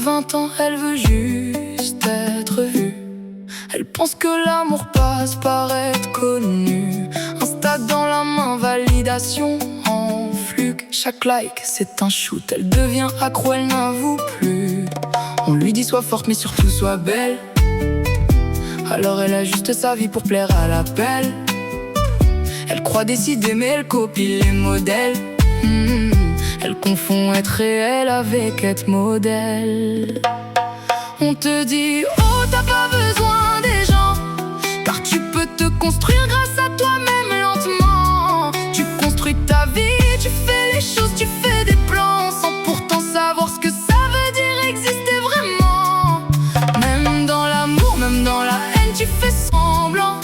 20 ans, elle veut juste être vue. Elle pense que l'amour passe par être connu. Insta dans la main, validation en flux. Chaque like, c'est un shoot. Elle devient accro, elle n'avoue plus. On lui dit sois forte mais surtout sois belle. Alors elle ajuste sa vie pour plaire à l'appel. Elle croit décider mais elle copie les modèles. Elle confond être réel avec être modèle. On te dit oh t'as pas besoin des gens, car tu peux te construire grâce à toi-même lentement. Tu construis ta vie, tu fais les choses, tu fais des plans sans pourtant savoir ce que ça veut dire exister vraiment. Même dans l'amour, même dans la haine, tu fais semblant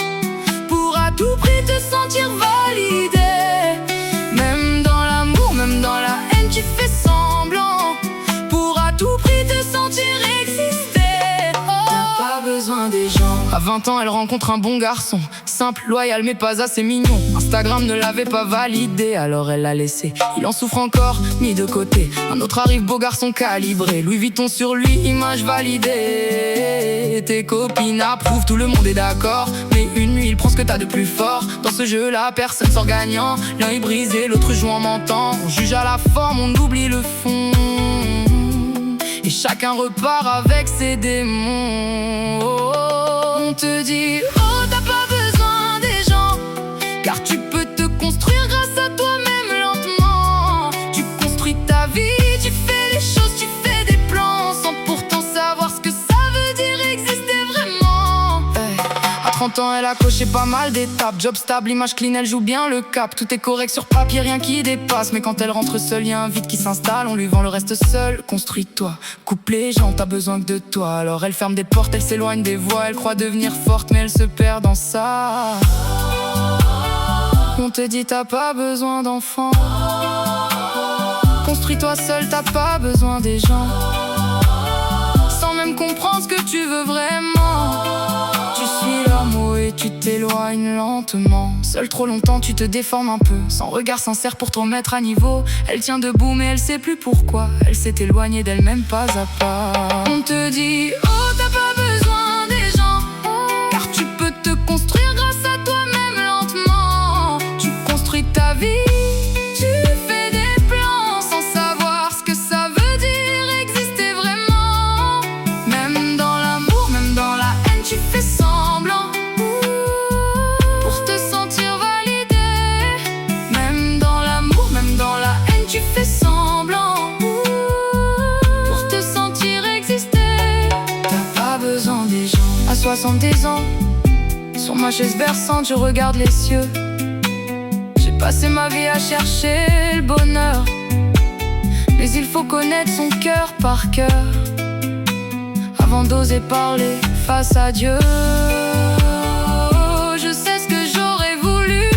pour à tout prix te sentir validé. Même dans l'amour, même dans la haine, tu fais semblant pour à tout prix te sentir exister. T'as pas besoin des gens. À 20 ans, elle rencontre un bon garçon, simple, loyal, mais pas assez mignon. Instagram ne l'avait pas validé, alors elle l'a laissé. Il en souffre encore, mis de côté. Un autre arrive, beau garçon calibré. Louis Vuitton sur lui, image validée. Tes copines approuvent, tout le monde est d'accord. Mais une nuit, il prend ce que t'as de plus fort. Dans ce jeu-là, personne sort gagnant. L'un est brisé, l'autre joue en mentant. On juge à la forme, on oublie le fond. Et chacun repart avec ses démons. On te dit oh t'as pas besoin des gens, car tu peux te construire grâce à toi-même lentement. Tu construis ta vie, tu fais les choses, tu fais des plans sans pourtant savoir ce que ça veut dire exister vraiment. À 30 ans elle a coché pas mal d'étapes. Job stable, image clean, elle joue bien le cap. Tout est correct sur papier, rien qui dépasse. Mais quand elle rentre seule, y a un vide qui s'installe. On lui vend le reste seul. Construis-toi, coupe les gens, t'as besoin que de toi. Alors elle ferme des portes, elle s'éloigne des voies. Elle croit devenir forte mais elle se perd dans ça. On te dit t'as pas besoin d'enfants. Construis-toi seul, t'as pas besoin des gens. Sans même comprendre ce que tu veux vraiment. Tu suis leurs mots et tu t'éloignes lentement. Seul trop longtemps tu te déformes un peu, sans regard sincère pour te remettre à niveau. Elle tient debout mais elle sait plus pourquoi. Elle s'est éloignée d'elle-même pas à pas. On te dit oh t'as pas besoin des gens, car tu peux te construire grâce à toi-même lentement. Tu construis ta vie, tu fais des plans sans savoir ce que ça veut dire exister vraiment. Même dans l'amour, même dans la haine, tu fais semblant pour te sentir validé. Même dans l'amour, même dans la haine, tu fais semblant pour te sentir exister. T'as pas besoin des gens. À 70 ans, sur ma chaise berçante, je regarde les cieux. J'ai passé ma vie à chercher le bonheur, mais il faut connaître son cœur par cœur avant d'oser parler face à Dieu. Je sais ce que j'aurais voulu.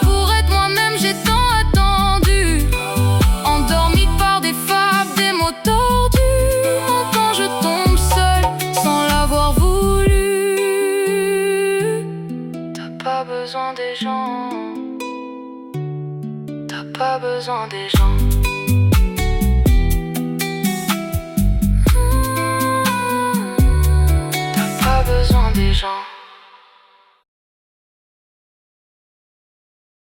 Pour être moi-même, j'ai tant attendu. Endormi par des fables, des mots tordus. Quand je tombe seul sans l'avoir voulu. T'as pas besoin des gens. T'as pas besoin des gens.